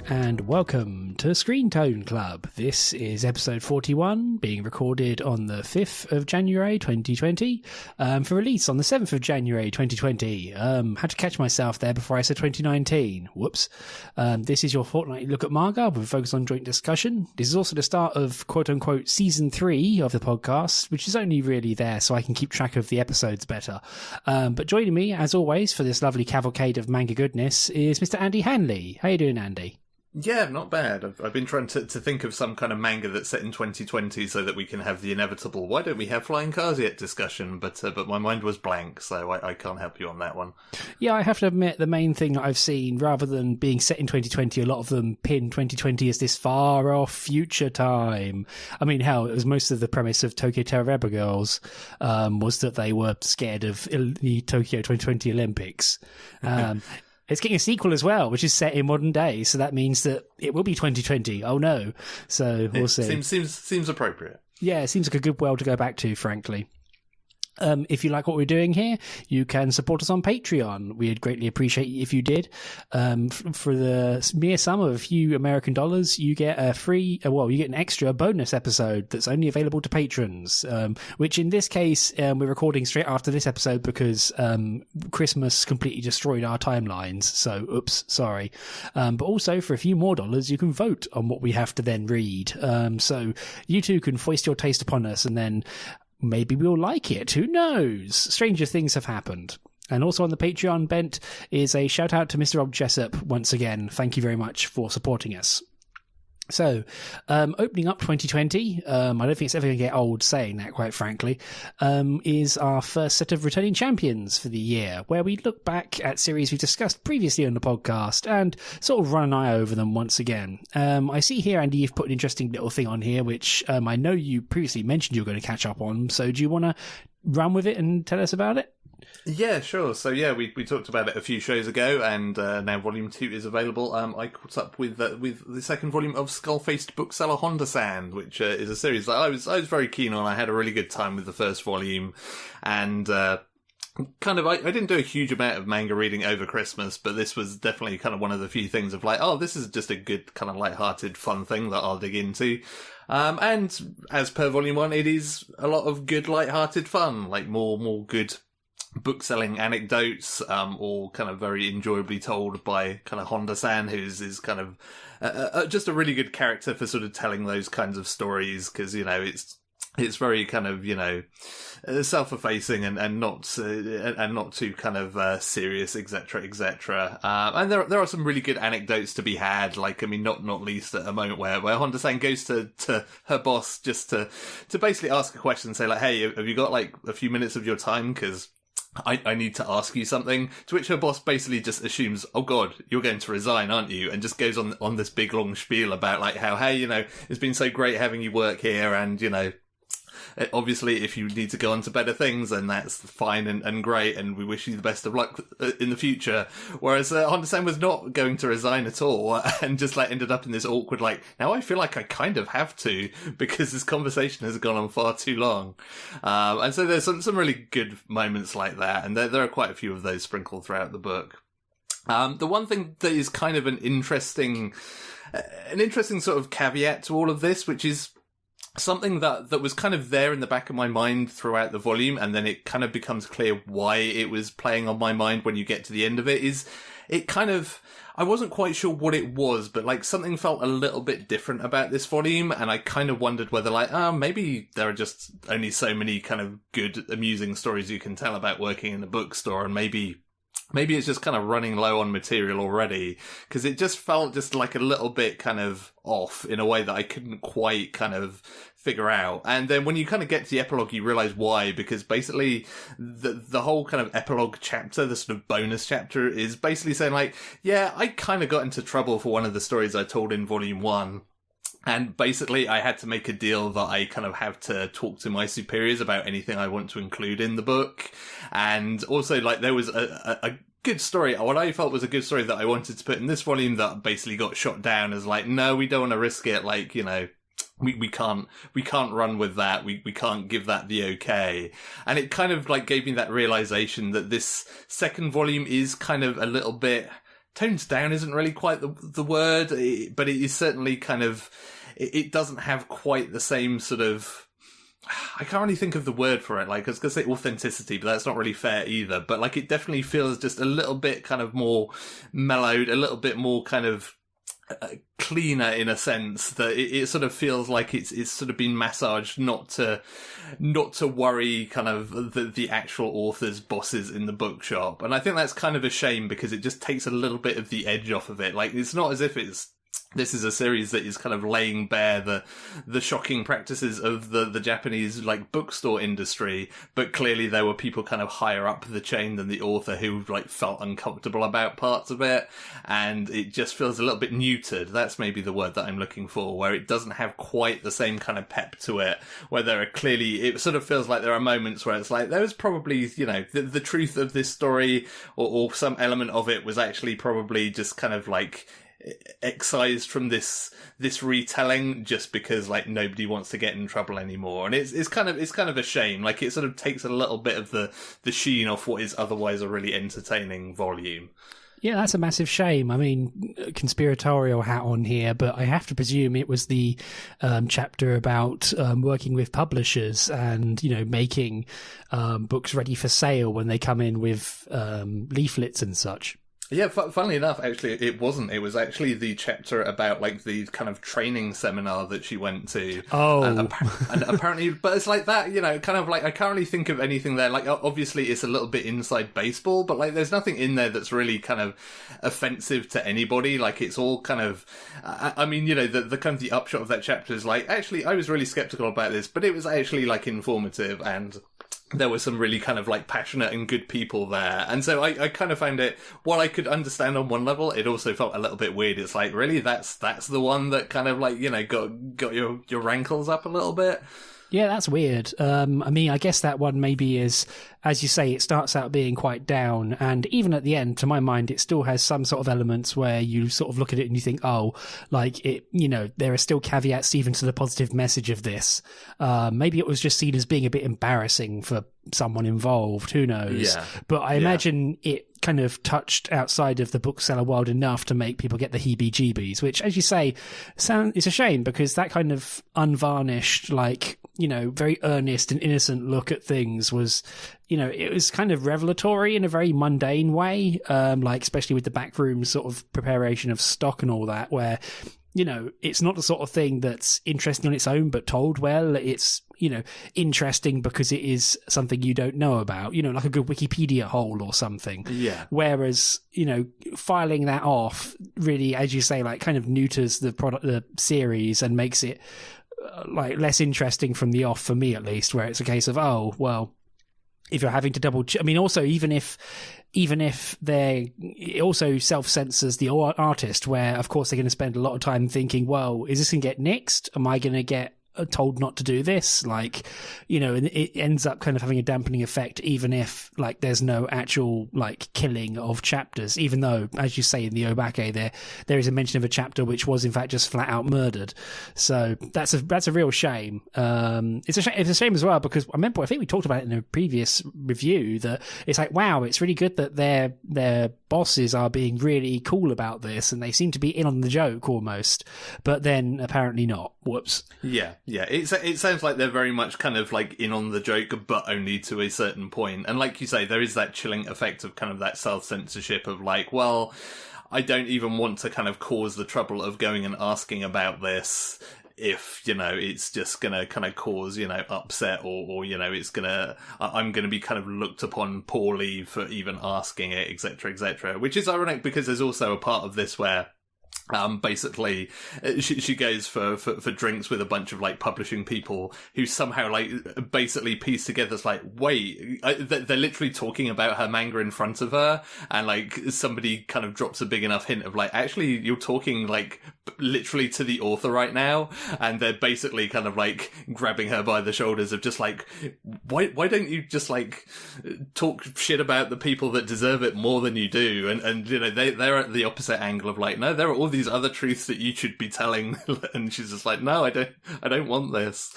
and welcome to Screentone Club. This is episode 41, being recorded on the 5th of January 2020, for release on the 7th of January 2020. Had to catch myself there before I said 2019. Whoops. This is your fortnightly look at manga with a focus on joint discussion. This is also the start of quote-unquote season 3 of the podcast, which is only really there so I can keep track of the episodes better. But joining me, as always, for this lovely cavalcade of manga goodness is Mr. Andy Hanley. How you doing, Andy? Yeah, not bad. I've been trying to think of some kind of manga that's set in 2020 so that we can have the inevitable "why don't we have flying cars yet" discussion, but my mind was blank, so I can't help you on that one. Yeah, I have to admit, the main thing that I've seen, rather than being set in 2020, a lot of them pin 2020 as this far-off future time. I mean, hell, it was most of the premise of Tokyo Terror Girls was that they were scared of the Tokyo 2020 Olympics. It's getting a sequel as well, which is set in modern day, so that means that it will be 2020. Oh no! So we'll see. Seems appropriate. Yeah, it seems like a good world to go back to, frankly. If you like what we're doing here, you can support us on Patreon. We'd greatly appreciate it if you did. For the mere sum of a few American dollars, you get you get an extra bonus episode that's only available to patrons, which in this case, we're recording straight after this episode because Christmas completely destroyed our timelines. So, oops, sorry. But also, for a few more dollars, you can vote on what we have to then read. So you too can foist your taste upon us, and then maybe we'll like it. Who knows? Stranger things have happened. And also on the Patreon bent is a shout out to Mr. Rob Jessup once again. Thank you very much for supporting us. So, opening up 2020, I don't think it's ever going to get old saying that, quite frankly, is our first set of returning champions for the year, where we look back at series we've discussed previously on the podcast and sort of run an eye over them once again. I see here, Andy, you've put an interesting little thing on here, which I know you previously mentioned you were going to catch up on, so do you want to run with it and tell us about it? Yeah, sure. So yeah, we talked about it a few shows ago, and now Volume 2 is available. I caught up with the second volume of Skull-Faced Bookseller Honda-san, which is a series that I was very keen on. I had a really good time with the first volume, and I didn't do a huge amount of manga reading over Christmas, but this was definitely kind of one of the few things of like, oh, this is just a good kind of light-hearted, fun thing that I'll dig into. And as per Volume 1, it is a lot of good light-hearted fun, like more good book-selling anecdotes, all kind of very enjoyably told by kind of Honda-san, who's kind of just a really good character for sort of telling those kinds of stories, because, you know, it's very kind of, you know, self-effacing and not too kind of serious, etc., etc. And there are some really good anecdotes to be had. Like, I mean, not least at a moment where Honda-san goes to her boss just to basically ask a question and say like, "Hey, have you got like a few minutes of your time? Because I need to ask you something," to which her boss basically just assumes, "Oh God, you're going to resign, aren't you?" And just goes on this big long spiel about like how, hey, you know, it's been so great having you work here, and, you know, obviously if you need to go on to better things, then that's fine and great, and we wish you the best of luck in the future. Whereas Honda-san was not going to resign at all, and just like ended up in this awkward like, now I feel like I kind of have to, because this conversation has gone on far too long. And so there's some really good moments like that, and there are quite a few of those sprinkled throughout the book. The one thing that is kind of an interesting sort of caveat to all of this, which is something that was kind of there in the back of my mind throughout the volume, and then it kind of becomes clear why it was playing on my mind when you get to the end of it, is it kind of, I wasn't quite sure what it was, but like something felt a little bit different about this volume, and I kind of wondered whether like, maybe there are just only so many kind of good, amusing stories you can tell about working in a bookstore, and maybe it's just kind of running low on material already, because it just felt just like a little bit kind of off in a way that I couldn't quite kind of figure out. And then when you kind of get to the epilogue, you realize why, because basically the whole kind of epilogue chapter, the sort of bonus chapter, is basically saying like, yeah, I kind of got into trouble for one of the stories I told in Volume 1. And basically, I had to make a deal that I kind of have to talk to my superiors about anything I want to include in the book. And also, like, there was a good story, what I felt was a good story that I wanted to put in this volume that basically got shot down as like, no, we don't want to risk it. Like, you know, we can't run with that. We can't give that the okay. And it kind of like gave me that realization that this second volume is kind of a little bit tones down isn't really quite the word, but it is certainly kind of, it doesn't have quite the same sort of, I can't really think of the word for it. Like, I was going to say authenticity, but that's not really fair either. But like, it definitely feels just a little bit kind of more mellowed, a little bit more kind of cleaner in a sense, that it sort of feels like it's sort of been massaged not to worry kind of the actual author's bosses in the bookshop. And I think that's kind of a shame, because it just takes a little bit of the edge off of it. Like, it's not as if this is a series that is kind of laying bare the shocking practices of the Japanese like bookstore industry, but clearly there were people kind of higher up the chain than the author who like felt uncomfortable about parts of it, and it just feels a little bit neutered. That's maybe the word that I'm looking for, where it doesn't have quite the same kind of pep to it, where there are clearly, it sort of feels like there are moments where it's like, there was probably, you know, the truth of this story or some element of it was actually probably just kind of like excised from this retelling just because like nobody wants to get in trouble anymore. And it's kind of a shame. Like, it sort of takes a little bit of the sheen off what is otherwise a really entertaining volume. Yeah, that's a massive shame. I mean, conspiratorial hat on here, but I have to presume it was the chapter about working with publishers and, you know, making books ready for sale when they come in with leaflets and such. Yeah, funnily enough, actually, it wasn't. It was actually the chapter about, like, the kind of training seminar that she went to. Oh. And apparently, but it's like that, you know, kind of like, I can't really think of anything there. Like, obviously, it's a little bit inside baseball, but, like, there's nothing in there that's really kind of offensive to anybody. Like, it's all kind of, I mean, you know, the kind of the upshot of that chapter is like, actually, I was really skeptical about this, but it was actually, like, informative, and there were some really kind of like passionate and good people there. And so I kind of found it, while I could understand on one level, it also felt a little bit weird. It's like, really, that's the one that kind of like, you know, got your rankles up a little bit. Yeah, that's weird. I mean, I guess that one maybe is, as you say, it starts out being quite down, and even at the end, to my mind, it still has some sort of elements where you sort of look at it and you think, oh, like it, you know, there are still caveats even to the positive message of this. Maybe it was just seen as being a bit embarrassing for someone involved. Who knows? Yeah. But I imagine it kind of touched outside of the bookseller world enough to make people get the heebie-jeebies, which, as you say, it's a shame, because that kind of unvarnished, like, you know, very earnest and innocent look at things was, you know, it was kind of revelatory in a very mundane way, like especially with the backroom sort of preparation of stock and all that, where, you know, it's not the sort of thing that's interesting on its own, but told well. It's, you know, interesting because it is something you don't know about, you know, like a good Wikipedia hole or something. Yeah. Whereas, you know, filing that off really, as you say, like kind of neuters the series and makes it like less interesting from the off, for me at least, where it's a case of, oh, well, if you're having to I mean, also, even if it also self-censors the artist, where, of course, they're going to spend a lot of time thinking, well, is this going to get nixed? Am I going to get told not to do this? Like, you know, and it ends up kind of having a dampening effect, even if, like, there's no actual, like, killing of chapters, even though, as you say in the Obake, there is a mention of a chapter which was, in fact, just flat out murdered. So that's a real shame. It's a shame as well, because I think we talked about it in a previous review, that it's like, wow, it's really good that their bosses are being really cool about this, and they seem to be in on the joke almost, but then apparently not. Whoops. Yeah. It sounds like they're very much kind of like in on the joke, but only to a certain point. And like you say, there is that chilling effect of kind of that self-censorship of like, well, I don't even want to kind of cause the trouble of going and asking about this if, you know, it's just gonna kind of cause, you know, upset or you know, I'm gonna be kind of looked upon poorly for even asking it, etc., which is ironic, because there's also a part of this where basically she goes for drinks with a bunch of like publishing people who somehow like basically piece together, it's like, wait, they're literally talking about her manga in front of her, and like somebody kind of drops a big enough hint of like, actually you're talking like literally to the author right now, and they're basically kind of like grabbing her by the shoulders of just like, why don't you just like talk shit about the people that deserve it more than you do, and you know, they're at the opposite angle of like, no, there are all these other truths that you should be telling, and she's just like, no, I don't want this.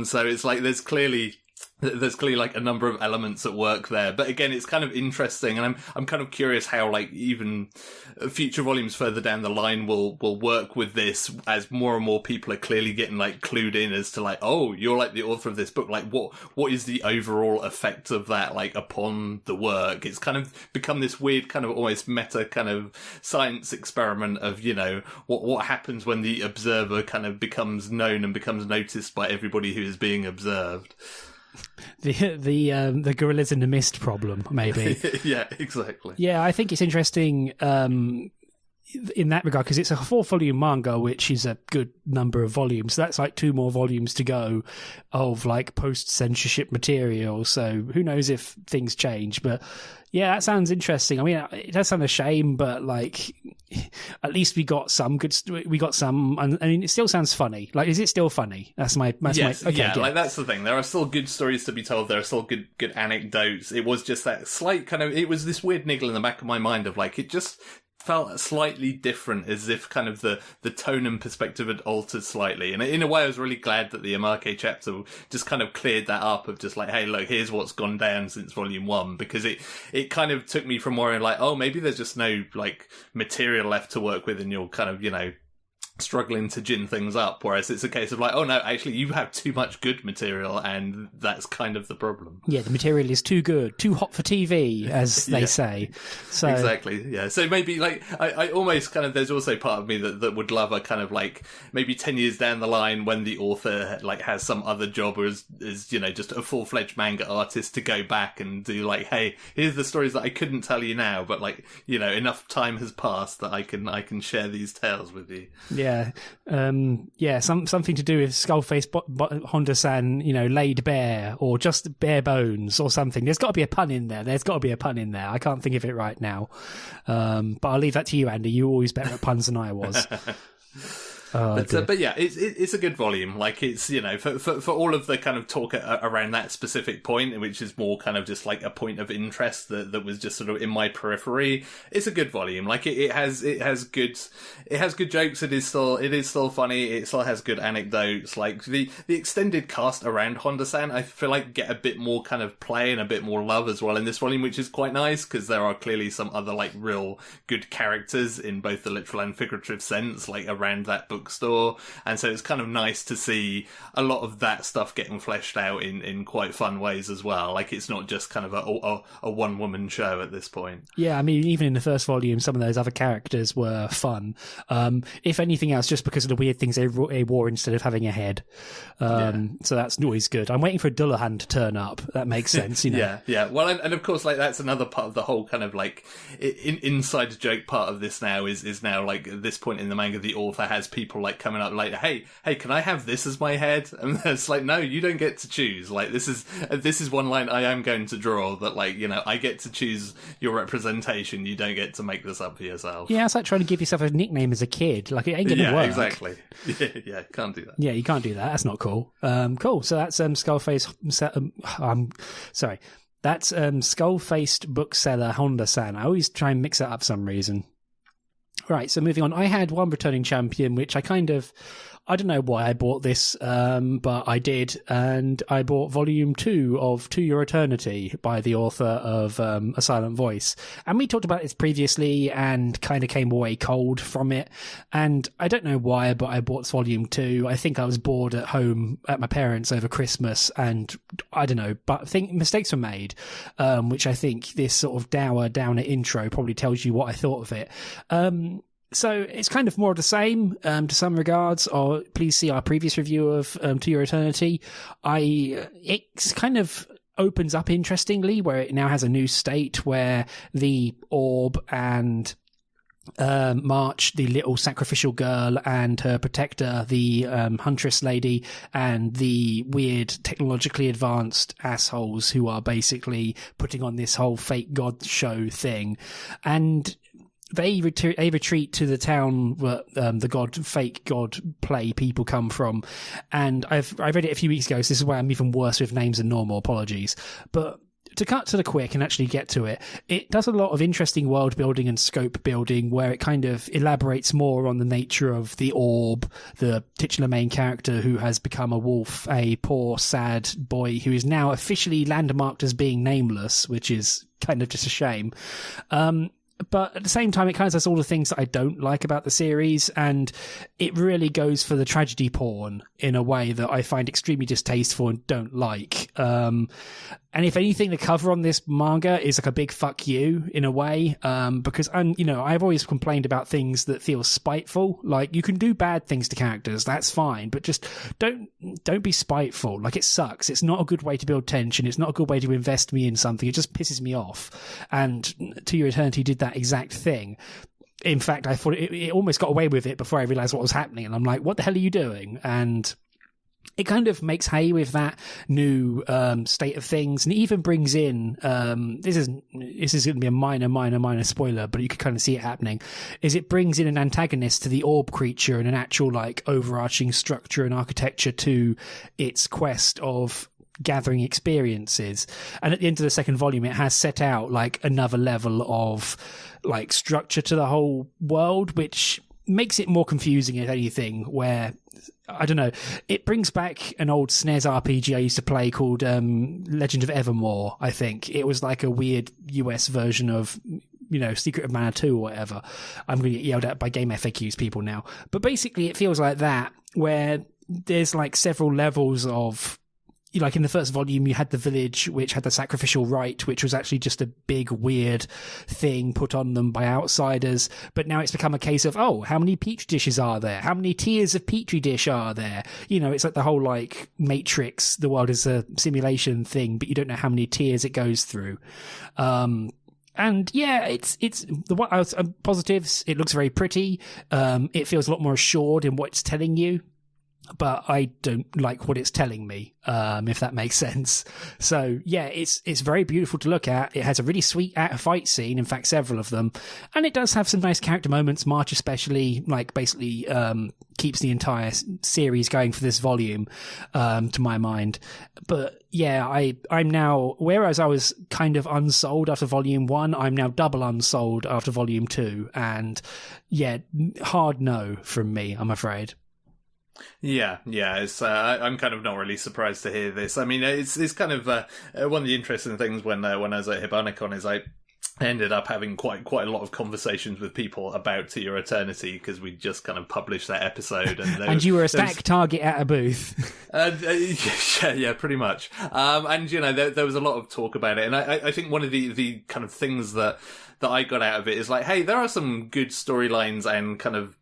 So it's like there's clearly there's clearly like a number of elements at work there, but again, it's kind of interesting, and I'm kind of curious how like even future volumes further down the line will work with this, as more and more people are clearly getting like clued in as to like, oh, you're like the author of this book, like what is the overall effect of that like upon the work? It's kind of become this weird kind of almost meta kind of science experiment of, you know, what happens when the observer kind of becomes known and becomes noticed by everybody who is being observed. The gorillas in the mist problem, maybe. Yeah, exactly. Yeah, I think it's interesting in that regard, because it's a 4-volume manga, which is a good number of volumes. So that's like 2 more volumes to go of like post-censorship material. So who knows if things change, but yeah, that sounds interesting. I mean, it does sound a shame, but like, at least we got some good. We got some. I mean, it still sounds funny. Like, is it still funny? That's my. Yes, my. Okay, yeah. Like that's the thing. There are still good stories to be told. There are still good anecdotes. It was just that slight kind of. It was this weird niggle in the back of my mind of like, it just felt slightly different, as if kind of the tone and perspective had altered slightly. And in a way, I was really glad that the Untitled Chapter just kind of cleared that up of just like, hey, look, here's what's gone down since volume 1, because it kind of took me from worrying like, oh, maybe there's just no like material left to work with and you're kind of, you know, struggling to gin things up, whereas it's a case of like, oh no, actually you have too much good material, and that's kind of the problem. Yeah, the material is too good, too hot for TV, as they say. So exactly, yeah. So maybe like I almost kind of, there's also part of me that would love a kind of like maybe 10 years down the line when the author like has some other job, or is you know, just a full-fledged manga artist, to go back and do like, hey, here's the stories that I couldn't tell you now, but like, you know, enough time has passed that I can share these tales with you. Yeah, something to do with Skullface Honda-san, you know, laid bare, or just bare bones, or something. There's got to be a pun in there. I can't think of it right now. But I'll leave that to you, Andy. You're always better at puns than I was. But yeah, it's a good volume. Like, it's, you know, for all of the kind of talk around that specific point, which is more kind of just like a point of interest that was just sort of in my periphery, it's a good volume. Like, it has good jokes. It is still funny. It still has good anecdotes. Like, the extended cast around Honda-san, I feel like get a bit more kind of play and a bit more love as well in this volume, which is quite nice, because there are clearly some other like real good characters in both the literal and figurative sense, like around that bookstore, and so it's kind of nice to see a lot of that stuff getting fleshed out in quite fun ways as well. Like, it's not just kind of a one-woman show at this point. Yeah, I mean, even in the first volume, some of those other characters were fun. If anything else, just because of the weird things they wore instead of having a head. So that's always good. I'm waiting for Dullahan to turn up. That makes sense, you know. Yeah. Well, and of course, like, that's another part of the whole kind of like inside joke part of this now is now, like, at this point in the manga, the author has people like coming up like, hey, can I have this as my head? And it's like, no, you don't get to choose. Like, this is one line I am going to draw, that, like, you know, I get to choose your representation. You don't get to make this up for yourself. Yeah, it's like trying to give yourself a nickname as a kid. Like, it ain't gonna work. Exactly. Yeah, can't do that. Yeah, you can't do that. That's not cool. Cool. So that's Skullface. Sorry. That's Skull-Faced Bookseller Honda-san. I always try and mix that up for some reason. Right, so moving on. I had one returning champion, which I don't know why I bought this, but I did, and I bought volume 2 of To Your Eternity by the author of A Silent Voice. And we talked about this previously and kind of came away cold from it. And I don't know why, but I bought volume 2. I think I was bored at home at my parents' over Christmas, and I don't know, but I think mistakes were made, which I think this sort of downer intro probably tells you what I thought of it. So it's kind of more of the same to some regards, or please see our previous review of To Your Eternity. It's kind of opens up interestingly, where it now has a new state where the orb and March, the little sacrificial girl, and her protector, the huntress lady, and the weird technologically advanced assholes who are basically putting on this whole fake god show thing. They retreat to the town where the fake god play people come from. And I read it a few weeks ago, so this is why I'm even worse with names than normal. Apologies. But to cut to the quick and actually get to it, it does a lot of interesting world building and scope building where it kind of elaborates more on the nature of the orb, the titular main character who has become a wolf, a poor, sad boy who is now officially landmarked as being nameless, which is kind of just a shame. But at the same time, it kind of does all the things that I don't like about the series, and it really goes for the tragedy porn in a way that I find extremely distasteful and don't like. And if anything, the cover on this manga is like a big fuck you in a way, because I've always complained about things that feel spiteful. Like, you can do bad things to characters, that's fine, but just don't be spiteful. Like, it sucks. It's not a good way to build tension. It's not a good way to invest me in something. It just pisses me off. And To Your Eternity did that exact thing. In fact, I thought it almost got away with it before I realized what was happening, and I'm like, what the hell are you doing? And it kind of makes hay with that new state of things, and it even brings in this is going to be a minor spoiler, but you could kind of see it happening. Is it brings in an antagonist to the orb creature and an actual like overarching structure and architecture to its quest of gathering experiences. And at the end of the second volume, it has set out like another level of like structure to the whole world, which makes it more confusing if anything, where I don't know, it brings back an old SNES RPG I used to play called Legend of Evermore. I think it was like a weird US version of, Secret of Mana 2 or whatever. I'm going to get yelled at by Game FAQs people now, but basically it feels like that, where there's like several levels of, like in the first volume, you had the village, which had the sacrificial rite, which was actually just a big, weird thing put on them by outsiders. But now it's become a case of, how many petri dishes are there? How many tiers of petri dish are there? It's like the whole, like, Matrix, the world is a simulation thing, but you don't know how many tiers it goes through. And yeah, it's the positives. It looks very pretty. It feels a lot more assured in what it's telling you. But I don't like what it's telling me, if that makes sense. So yeah, it's very beautiful to look at. It has a really sweet fight scene, in fact, several of them, and it does have some nice character moments. March especially, like, basically keeps the entire series going for this volume, to my mind. But yeah, I'm now, whereas I was kind of unsold after volume 1, I'm now double unsold after volume 2, and yeah, hard no from me, I'm afraid. Yeah, it's, I'm kind of not really surprised to hear this. I mean, it's kind of one of the interesting things when I was at Hibanicon is I ended up having quite a lot of conversations with people about To Your Eternity, because we just kind of published that episode. And you were a stack target at a booth. Yeah, pretty much. And, there was a lot of talk about it. And I think one of the kind of things that I got out of it is like, hey, there are some good storylines and kind of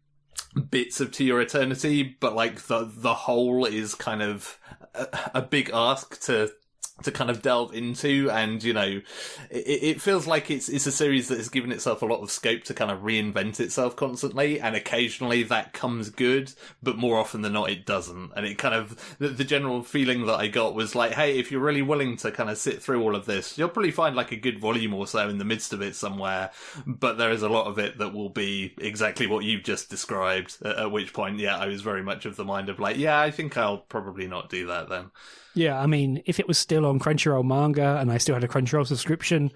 bits of To Your Eternity, but like the whole is kind of a big ask to kind of delve into, and it feels like it's a series that has given itself a lot of scope to kind of reinvent itself constantly, and occasionally that comes good, but more often than not it doesn't. And it kind of, the general feeling that I got was like, hey, if you're really willing to kind of sit through all of this, you'll probably find like a good volume or so in the midst of it somewhere, but there is a lot of it that will be exactly what you just described, at which point, yeah, I was very much of the mind of like, yeah, I think I'll probably not do that then. Yeah, I mean, if it was still on Crunchyroll manga and I still had a Crunchyroll subscription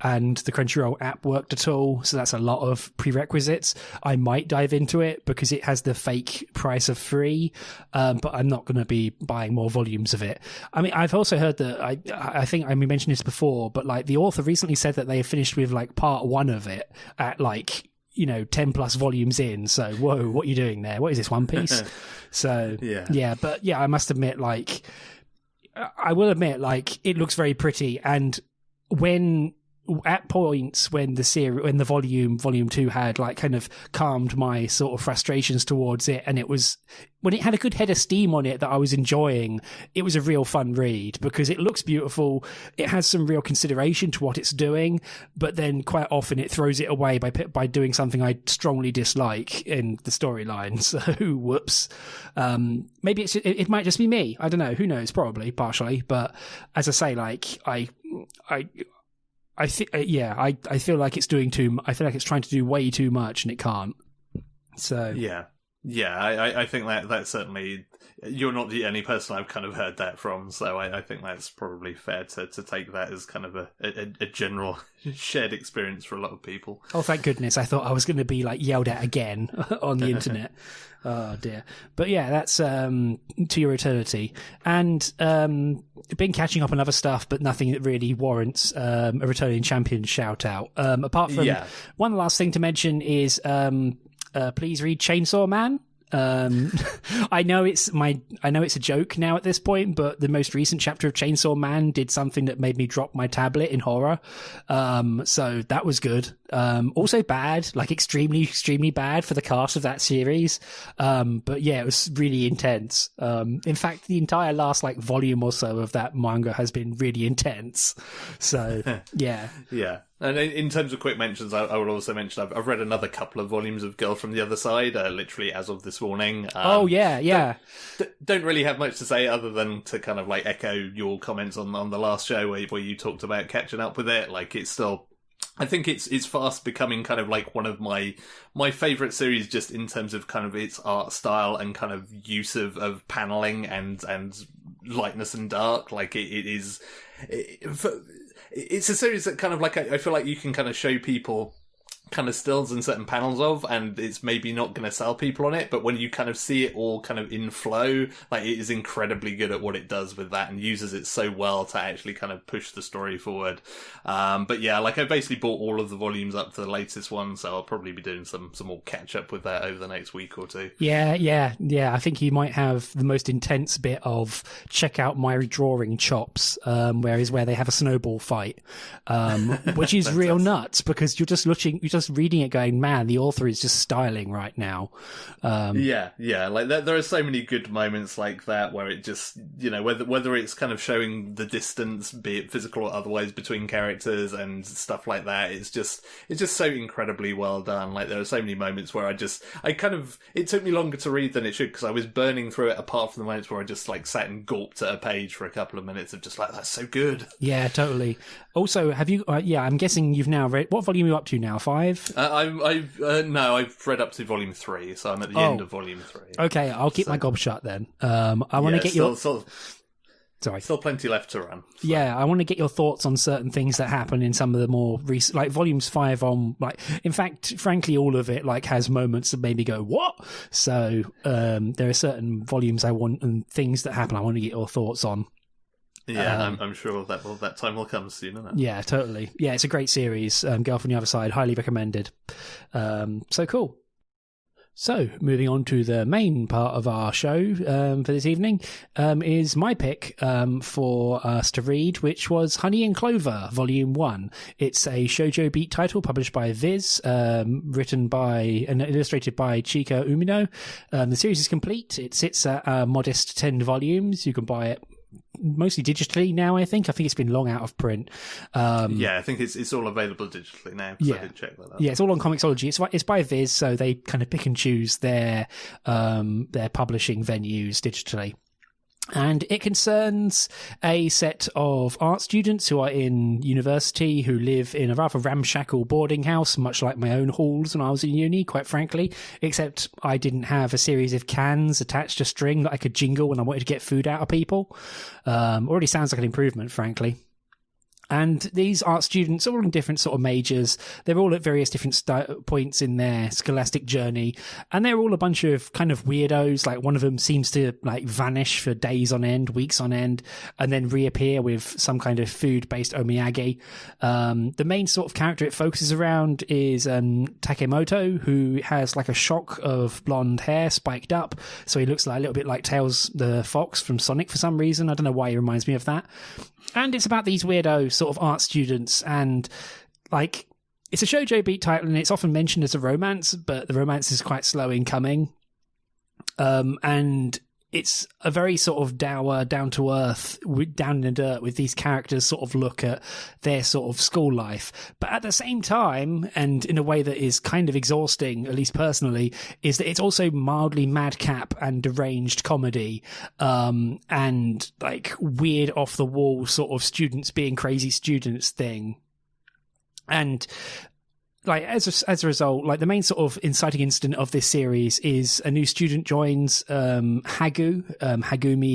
and the Crunchyroll app worked at all, so that's a lot of prerequisites, I might dive into it because it has the fake price of free, but I'm not going to be buying more volumes of it. I mean, I've also heard that, I think I mentioned this before, but like the author recently said that they finished with like part 1 of it at like, 10 plus volumes in. So, whoa, what are you doing there? What is this, One Piece? So, yeah, but yeah, I must admit, like, I will admit, like, it looks very pretty, and at points when the volume 2 had like kind of calmed my sort of frustrations towards it, and it was when it had a good head of steam on it that I was enjoying, it was a real fun read because it looks beautiful, it has some real consideration to what it's doing, but then quite often it throws it away by doing something I strongly dislike in the storyline. So whoops. Maybe it might just be me, I don't know, who knows, probably partially, but as I say, like I feel like it's doing I feel like it's trying to do way too much and it can't. So yeah, Yeah, I think that certainly, you're not the only person I've kind of heard that from, so I think that's probably fair to take that as kind of a general shared experience for a lot of people. Oh, thank goodness. I thought I was going to be like yelled at again on the internet. Oh dear. But yeah, that's To Your Eternity. And been catching up on other stuff, but nothing that really warrants a returning champion shout out. Apart from one last thing to mention is please read Chainsaw Man. I know it's a joke now at this point, but the most recent chapter of Chainsaw Man did something that made me drop my tablet in horror. So that was good. Also bad, like extremely bad for the cast of that series. But yeah, it was really intense. In fact, the entire last like volume or so of that manga has been really intense. So yeah. Yeah. And in terms of quick mentions, I will also mention I've read another couple of volumes of Girl from the Other Side, literally as of this morning. Don't really have much to say other than to kind of like echo your comments on the last show where you talked about catching up with it. Like it's still, I think it's fast becoming kind of like one of my favourite series, just in terms of kind of its art style and kind of use of paneling and lightness and dark. Like it is. It's a series that kind of like, I feel like you can kind of show people kind of stills and certain panels of, and it's maybe not going to sell people on it, but when you kind of see it all kind of in flow, like it is incredibly good at what it does with that and uses it so well to actually kind of push the story forward. But yeah, like I basically bought all of the volumes up to the latest one, so I'll probably be doing some more catch up with that over the next week or two. Yeah. I think you might have the most intense bit of check out my drawing chops, where they have a snowball fight, which is real nuts because you're just reading it going, man, the author is just styling right now. Yeah. Like there are so many good moments like that where it just, you know, whether it's kind of showing the distance, be it physical or otherwise, between characters and stuff like that. It's just so incredibly well done. Like there are so many moments where it took me longer to read than it should because I was burning through it, apart from the moments where I just like sat and gulped at a page for a couple of minutes of just like, that's so good. Yeah, totally. Also, have you? I'm guessing you've now read. What volume are you up to now? 5? I've read up to volume 3, so I'm at the end of volume 3. Okay, I'll keep my gob shut then. I want to get your. Sorry, still plenty left to run. So. Yeah, I want to get your thoughts on certain things that happen in some of the more recent, like volumes 5 on. Like, in fact, frankly, all of it like has moments that maybe go what. So there are certain volumes I want and things that happen. I want to get your thoughts on. Yeah, I'm sure that time will come soon enough. Yeah, totally. Yeah, it's a great series. Girl from the Other Side, highly recommended. So cool. So, moving on to the main part of our show for this evening is my pick for us to read, which was Honey and Clover, Volume 1. It's a shoujo beat title published by Viz, written by and illustrated by Chika Umino. The series is complete. It sits at a modest 10 volumes. You can buy it mostly digitally now. I think it's been long out of print. I think it's all available digitally now. I did check that out. Yeah, it's all on Comixology. It's by Viz, so they kind of pick and choose their publishing venues digitally. And it concerns a set of art students who are in university who live in a rather ramshackle boarding house, much like my own halls when I was in uni, quite frankly, except I didn't have a series of cans attached to string that I could jingle when I wanted to get food out of people. Already sounds like an improvement, frankly. And these art students are all in different sort of majors. They're all at various different points in their scholastic journey. And they're all a bunch of kind of weirdos. Like one of them seems to like vanish for days on end, weeks on end, and then reappear with some kind of food-based omiyage. The main sort of character it focuses around is Takemoto, who has like a shock of blonde hair spiked up. So he looks like a little bit like Tails the Fox from Sonic for some reason. I don't know why he reminds me of that. And it's about these weirdo sort of art students, and like it's a shoujo beat title, and it's often mentioned as a romance, but the romance is quite slow in coming. And it's a very sort of dour, down to earth, down in the dirt with these characters sort of look at their sort of school life. But at the same time, and in a way that is kind of exhausting, at least personally, is that it's also mildly madcap and deranged comedy, and like weird off the wall sort of students being crazy students thing. And like as a result, like the main sort of inciting incident of this series is a new student joins Hagumi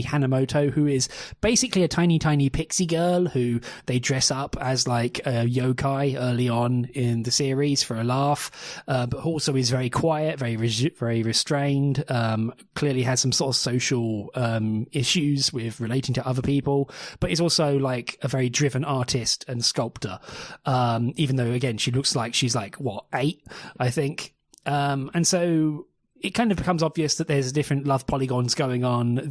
Hanamoto, who is basically a tiny pixie girl who they dress up as like a yokai early on in the series for a laugh, but also is very quiet, very restrained, clearly has some sort of social issues with relating to other people, but is also like a very driven artist and sculptor, even though again she looks like she's like what, 8, I think. And so it kind of becomes obvious that there's different love polygons going on.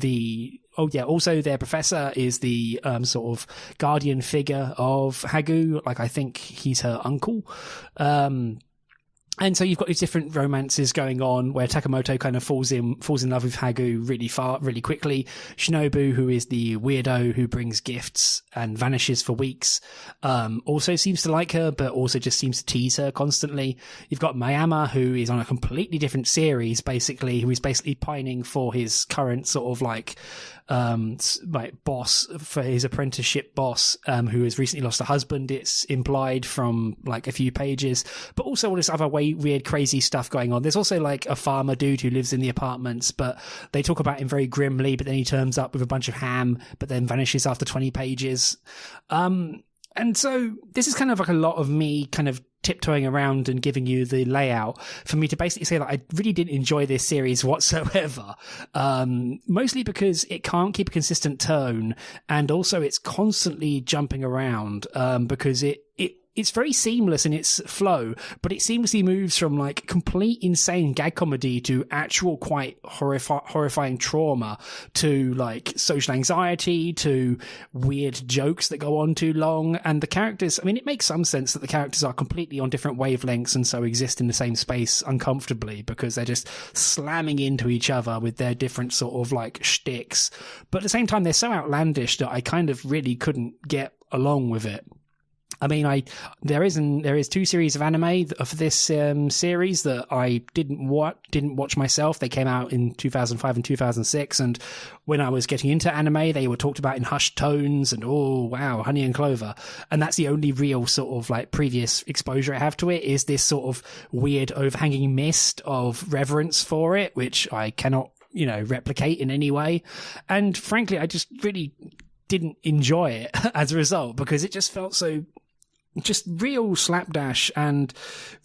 Also their professor is the sort of guardian figure of Hagu. Like I think he's her uncle. And so you've got these different romances going on where Takamoto kind of falls in love with Hagu really quickly. Shinobu, who is the weirdo who brings gifts and vanishes for weeks, also seems to like her, but also just seems to tease her constantly. You've got Mayama, who is on a completely different series, basically, who is basically pining for his current sort of like boss, for his apprenticeship boss, who has recently lost a husband, it's implied from like a few pages, but also all this other weird crazy stuff going on. There's also like a farmer dude who lives in the apartments, but they talk about him very grimly, but then he turns up with a bunch of ham, but then vanishes after 20 pages. And so this is kind of like a lot of me kind of tiptoeing around and giving you the layout for me to basically say that I really didn't enjoy this series whatsoever. Mostly because it can't keep a consistent tone, and also it's constantly jumping around, because it's very seamless in its flow, but it seamlessly moves from like complete insane gag comedy to actual quite horrifying trauma to like social anxiety to weird jokes that go on too long. And the characters, I mean, it makes some sense that the characters are completely on different wavelengths and so exist in the same space uncomfortably because they're just slamming into each other with their different sort of like shticks. But at the same time, they're so outlandish that I kind of really couldn't get along with it. I mean, there is 2 series of anime for this series that I didn't watch myself. They came out in 2005 and 2006, and when I was getting into anime, they were talked about in hushed tones and oh wow, Honey and Clover. And that's the only real sort of like previous exposure I have to it, is this sort of weird overhanging mist of reverence for it, which I cannot, replicate in any way. And frankly, I just really didn't enjoy it as a result, because it just felt so just real slapdash and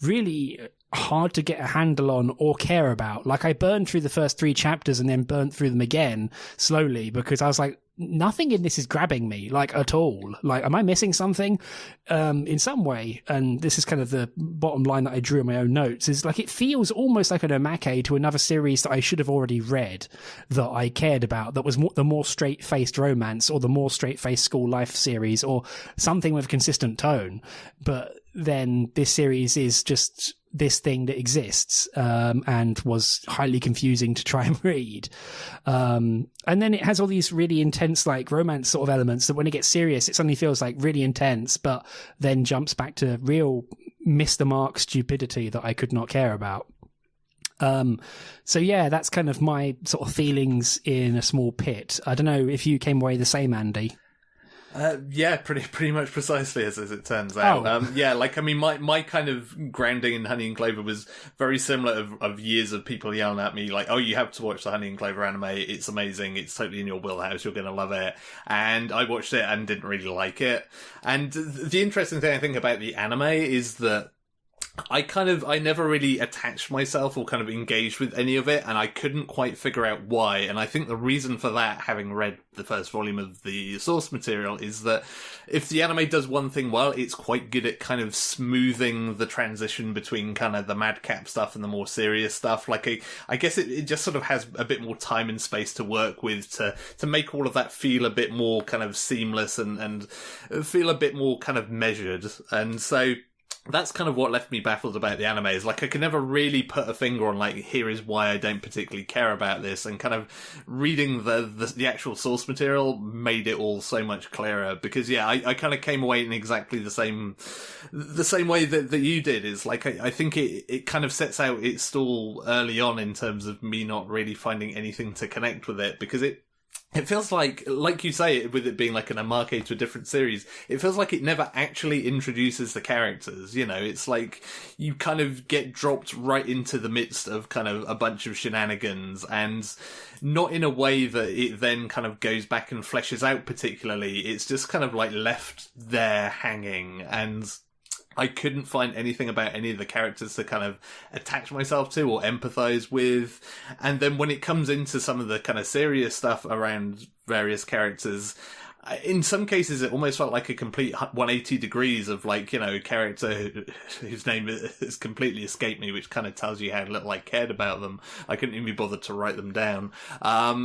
really hard to get a handle on or care about. Like I burned through the first 3 chapters and then burnt through them again slowly because I was like, nothing in this is grabbing me, like at all. Like, am I missing something in some way? And this is kind of the bottom line that I drew in my own notes, is like it feels almost like an omake to another series that I should have already read, that I cared about, that was the more straight-faced romance or the more straight-faced school life series or something with a consistent tone. But then this series is just this thing that exists, and was highly confusing to try and read. And then it has all these really intense, like, romance sort of elements that when it gets serious, it suddenly feels like really intense, but then jumps back to real miss the mark stupidity that I could not care about. So yeah, that's kind of my sort of feelings in a small pit. I don't know if you came away the same, Andy. Yeah, pretty much precisely as it turns out. Oh. Yeah, like, I mean, my kind of grounding in Honey and Clover was very similar of years of people yelling at me like, oh, you have to watch the Honey and Clover anime, it's amazing, it's totally in your wheelhouse, you're going to love it. And I watched it and didn't really like it. And the interesting thing I think about the anime is that I never really attached myself or kind of engaged with any of it, and I couldn't quite figure out why. And I think the reason for that, having read the first volume of the source material, is that if the anime does one thing well, it's quite good at kind of smoothing the transition between kind of the madcap stuff and the more serious stuff. Like, I guess it just sort of has a bit more time and space to work with to make all of that feel a bit more kind of seamless and feel a bit more kind of measured. And so that's kind of what left me baffled about the anime, is like I could never really put a finger on like, here is why I don't particularly care about this, and kind of reading the actual source material made it all so much clearer. Because yeah, I kind of came away in exactly the same way that you did. Is like I think it kind of sets out its stall early on in terms of me not really finding anything to connect with it, because it it feels like you say, with it being like an homage to a different series, it feels like it never actually introduces the characters. You know, it's like you kind of get dropped right into the midst of kind of a bunch of shenanigans, and not in a way that it then kind of goes back and fleshes out particularly. It's just kind of like left there hanging, and I couldn't find anything about any of the characters to kind of attach myself to or empathize with. And then when it comes into some of the kind of serious stuff around various characters, in some cases it almost felt like a complete 180 degrees of, like, you know, a character whose name has completely escaped me, which kind of tells you how little I cared about them. I couldn't even be bothered to write them down.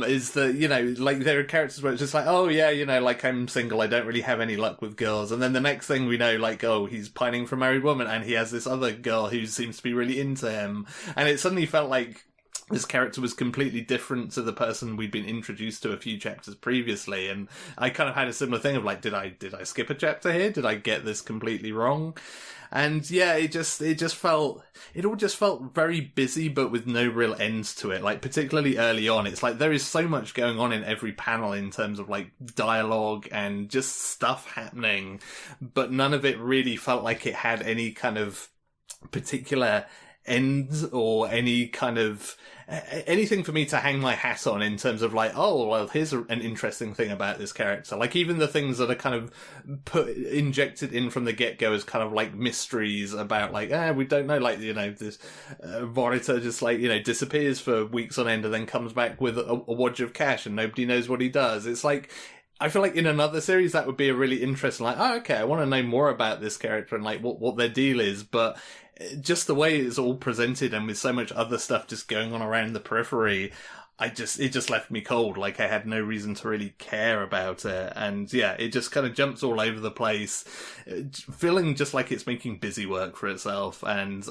Is that, you know, like, there are characters where it's just like, oh yeah, you know, like, I'm single, I don't really have any luck with girls. And then the next thing we know, like, oh, he's pining for a married woman and he has this other girl who seems to be really into him. And it suddenly felt like this character was completely different to the person we'd been introduced to a few chapters previously, and I kind of had a similar thing of like, did I skip a chapter here? Did I get this completely wrong? And yeah, it all just felt very busy, but with no real end to it. Like, particularly early on, it's like there is so much going on in every panel in terms of like dialogue and just stuff happening, but none of it really felt like it had any kind of particular end or any kind of anything for me to hang my hat on in terms of like, oh, well, here's an interesting thing about this character. Like, even the things that are kind of injected in from the get-go as kind of like mysteries about like, we don't know, like, you know, this Vorita just like, you know, disappears for weeks on end and then comes back with a wad of cash and nobody knows what he does. It's like, I feel like in another series that would be a really interesting, like, oh, okay, I want to know more about this character and like what their deal is, but just the way it's all presented and with so much other stuff just going on around the periphery, it just left me cold. Like, I had no reason to really care about it. And yeah, it just kind of jumps all over the place, feeling just like it's making busy work for itself. And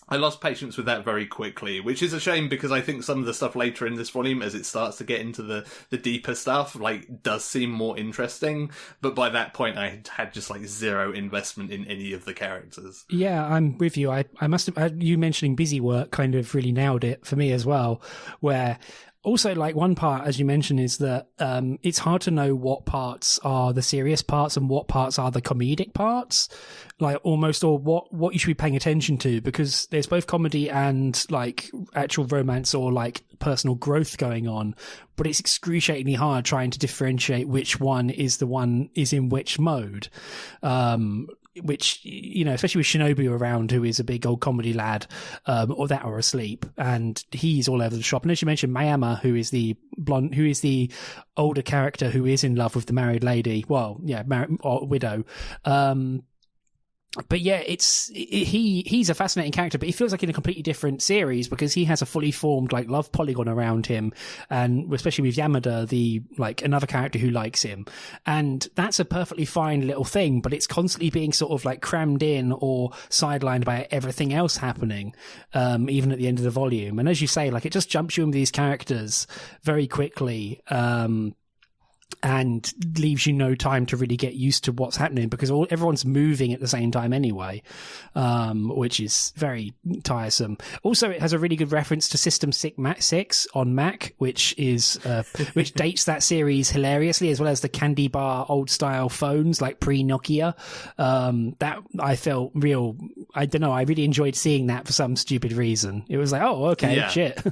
I lost patience with that very quickly, which is a shame because I think some of the stuff later in this volume, as it starts to get into the deeper stuff, like, does seem more interesting. But by that point, I had just like zero investment in any of the characters. Yeah, I'm with you. I must have, you mentioning busy work kind of really nailed it for me as well, where also, like, one part, as you mentioned, is that it's hard to know what parts are the serious parts and what parts are the comedic parts, like, almost, or what you should be paying attention to, because there's both comedy and like actual romance or like personal growth going on, but it's excruciatingly hard trying to differentiate which one is in which mode. Which, you know, especially with Shinobu around, who is a big old comedy lad, or asleep, and he's all over the shop. And as you mentioned, Mayama, who is the older character who is in love with the married lady, well, yeah, or widow. But yeah, he's a fascinating character, but he feels like in a completely different series because he has a fully formed like love polygon around him, and especially with Yamada, another character who likes him, and that's a perfectly fine little thing, but it's constantly being sort of like crammed in or sidelined by everything else happening, even at the end of the volume. And as you say, like, it just jumps you into these characters very quickly, and leaves you no time to really get used to what's happening because everyone's moving at the same time anyway, which is very tiresome. Also, it has a really good reference to System 6 on Mac, which is which dates that series hilariously, as well as the candy bar old style phones like pre-Nokia. That I felt real. I don't know. I really enjoyed seeing that for some stupid reason. It was like, oh, okay, yeah. Shit.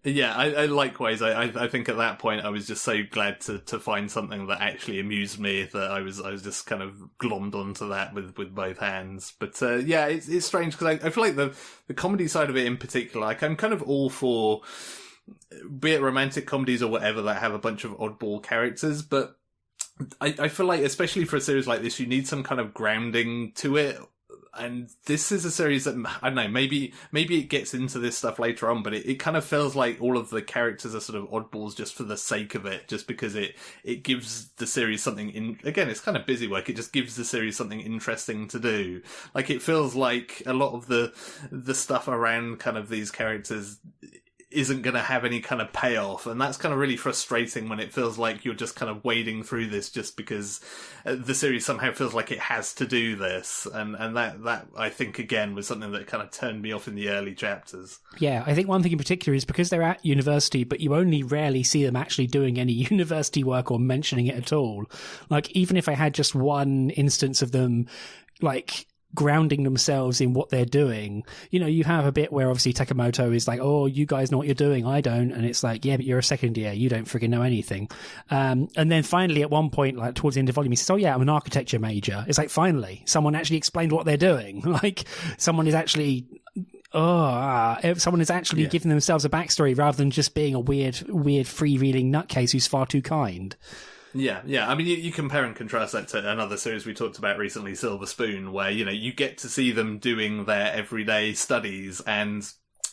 Yeah, I likewise. I think at that point I was just so glad to find something that actually amused me that I was just kind of glommed onto that with both hands. But yeah, it's strange because I feel like the comedy side of it in particular, like, I'm kind of all for, be it romantic comedies or whatever, that have a bunch of oddball characters, but I feel like, especially for a series like this, you need some kind of grounding to it. And this is a series that, I don't know, maybe it gets into this stuff later on, but it kind of feels like all of the characters are sort of oddballs just for the sake of it, just because it gives the series something again, it's kind of busy work. It just gives the series something interesting to do. Like, it feels like a lot of the stuff around kind of these characters isn't going to have any kind of payoff, and that's kind of really frustrating when it feels like you're just kind of wading through this just because the series somehow feels like it has to do this, and that I think again was something that kind of turned me off in the early chapters. Yeah, I think one thing in particular is because they're at university, but you only rarely see them actually doing any university work or mentioning it at all. Like, even if I had just one instance of them, like, grounding themselves in what they're doing, you know, you have a bit where obviously Takamoto is like, oh, you guys know what you're doing, I don't, and it's like, yeah, but you're a second year, you don't friggin' know anything. And then finally at one point, like towards the end of the volume, he says, oh yeah, I'm an architecture major. It's like, finally someone actually explained what they're doing. Like, someone is actually giving themselves a backstory rather than just being a weird freewheeling nutcase who's far too kind. Yeah. I mean, you compare and contrast that to another series we talked about recently, Silver Spoon, where, you know, you get to see them doing their everyday studies, and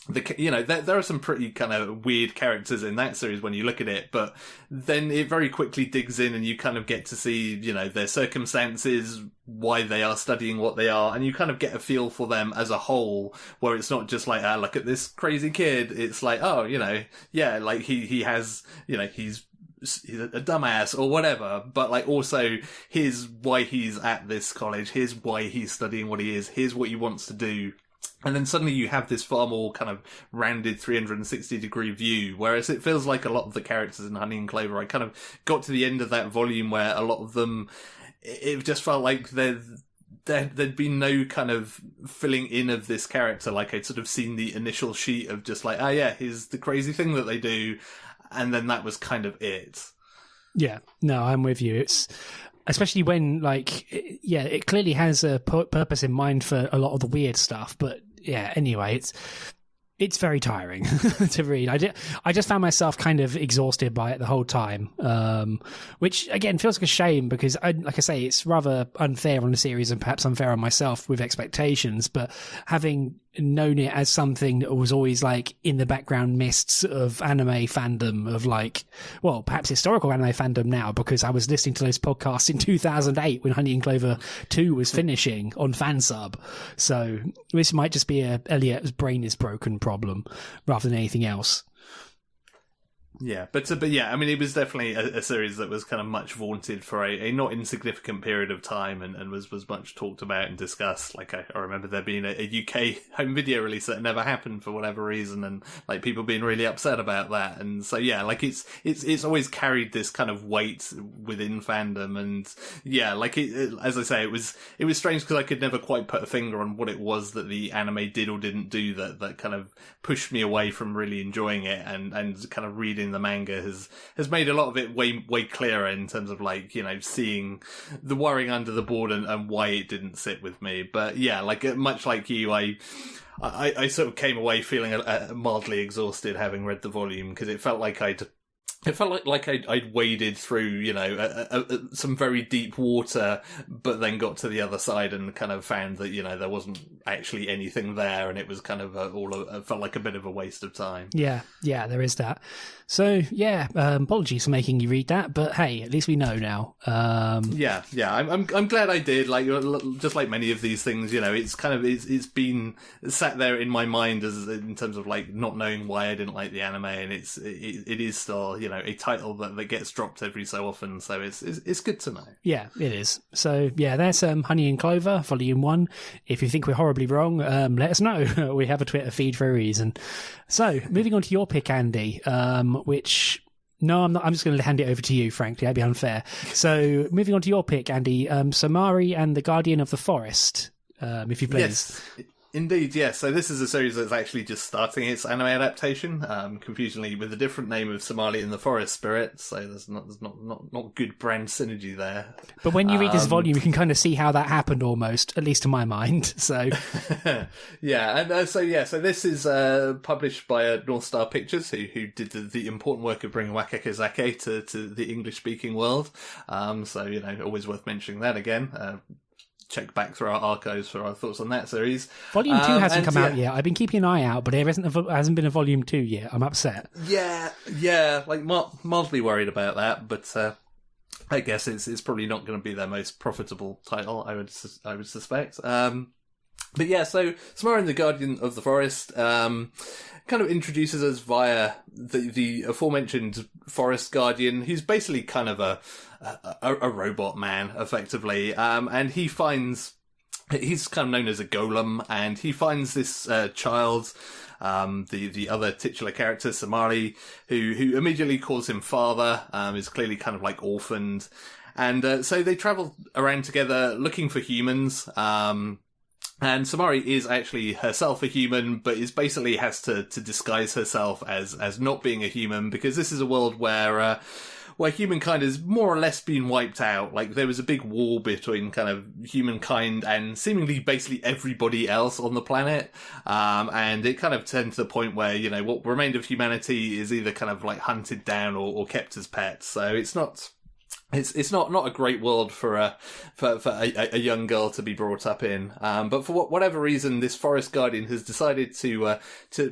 there are some pretty kind of weird characters in that series when you look at it, but then it very quickly digs in and you kind of get to see, you know, their circumstances, why they are studying what they are, and you kind of get a feel for them as a whole, where it's not just like, look at this crazy kid. It's like, oh, you know, yeah, like he has, you know, he's a dumbass or whatever, but like also here's why he's at this college, here's why he's studying what he is, here's what he wants to do. And then suddenly you have this far more kind of rounded 360-degree view, whereas it feels like a lot of the characters in Honey and Clover, I kind of got to the end of that volume where a lot of them, it just felt like there'd been no kind of filling in of this character. Like, I'd sort of seen the initial sheet of just like, here's the crazy thing that they do, and then that was kind of it. Yeah, no, I'm with you. It's especially when, like, it clearly has a purpose in mind for a lot of the weird stuff. But yeah, anyway, it's very tiring to read. I just found myself kind of exhausted by it the whole time, which again feels like a shame because, like I say, it's rather unfair on the series and perhaps unfair on myself with expectations. But having known it as something that was always like in the background mists of anime fandom, of like, well, perhaps historical anime fandom now, because I was listening to those podcasts in 2008 when Honey and Clover 2 was finishing on Fansub. So this might just be a Elliot's brain is broken problem rather than anything else. Yeah, but yeah, I mean, it was definitely a series that was kind of much vaunted for a not insignificant period of time, and was much talked about and discussed. Like, I remember there being a UK home video release that never happened for whatever reason, and like people being really upset about that. And so yeah, like it's always carried this kind of weight within fandom, and yeah, like as I say, it was strange because I could never quite put a finger on what it was that the anime did or didn't do that kind of pushed me away from really enjoying it, and kind of reading the manga has made a lot of it way clearer in terms of, like, you know, seeing the worrying under the board and why it didn't sit with me. But yeah, like, much like you, I sort of came away feeling mildly exhausted having read the volume, because it felt like I'd waded through, you know, some very deep water, but then got to the other side and kind of found that, you know, there wasn't actually anything there, and it was kind of felt like a bit of a waste of time. Yeah, there is that. So yeah, apologies for making you read that, but hey, at least we know now. Yeah, I'm glad I did. Like, just like many of these things, you know, it's kind of it's been sat there in my mind as in terms of like not knowing why I didn't like the anime, and it is still, you know, a title that gets dropped every so often, so it's good to know. Yeah, it is. So yeah, there's Honey and Clover Volume 1. If you think we're horribly wrong, let us know. We have a Twitter feed for a reason. So moving on to your pick, Andy, which... No, I'm not. I'm just going to hand it over to you, frankly. That'd be unfair. So moving on to your pick, Andy, Somari and the Guardian of the Forest, if you please. Yes. Indeed, yes. So this is a series that's actually just starting its anime adaptation, confusingly with a different name of Somali and the Forest Spirit. So there's not good brand synergy there. But when you read this volume, you can kind of see how that happened, almost, at least to my mind. So yeah, and so this is published by North Star Pictures, who did the important work of bringing Wakakazake to the English speaking world. So, you know, always worth mentioning that again. Check back through our archives for our thoughts on that series. Volume 2 hasn't come out yet. I've been keeping an eye out, but there hasn't been a Volume 2 yet. I'm upset. Yeah, like mildly worried about that, but I guess it's probably not going to be their most profitable title, I would suspect. But yeah, so Somari, the Guardian of the Forest, kind of introduces us via the aforementioned Forest Guardian, who's basically kind of a robot man, effectively. And he's kind of known as a golem, and he finds this child, the other titular character, Somari, who immediately calls him father, is clearly kind of like orphaned. And so they travel around together looking for humans. And Somari is actually herself a human, but is basically has to disguise herself as not being a human, because this is a world where humankind has more or less been wiped out. Like, there was a big war between kind of humankind and seemingly basically everybody else on the planet. And it kind of turned to the point where, you know, what remained of humanity is either kind of like hunted down or kept as pets. So it's not a great world for a young girl to be brought up in. But for whatever reason, this forest guardian has decided to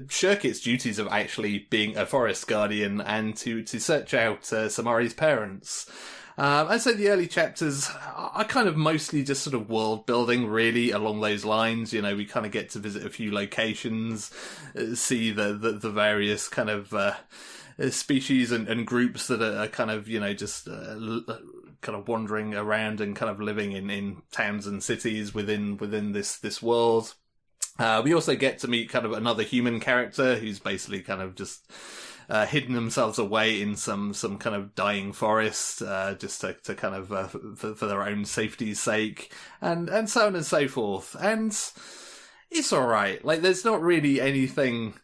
shirk its duties of actually being a forest guardian and to search out Somari's parents. And so the early chapters are kind of mostly just sort of world building, really, along those lines. You know, we kind of get to visit a few locations, see the various kind of species and groups that are kind of, you know, just kind of wandering around and kind of living in towns and cities within this world. We also get to meet kind of another human character who's basically kind of just hidden themselves away in some kind of dying forest, just to kind of for their own safety's sake, and so on and so forth. And it's all right. Like, there's not really anything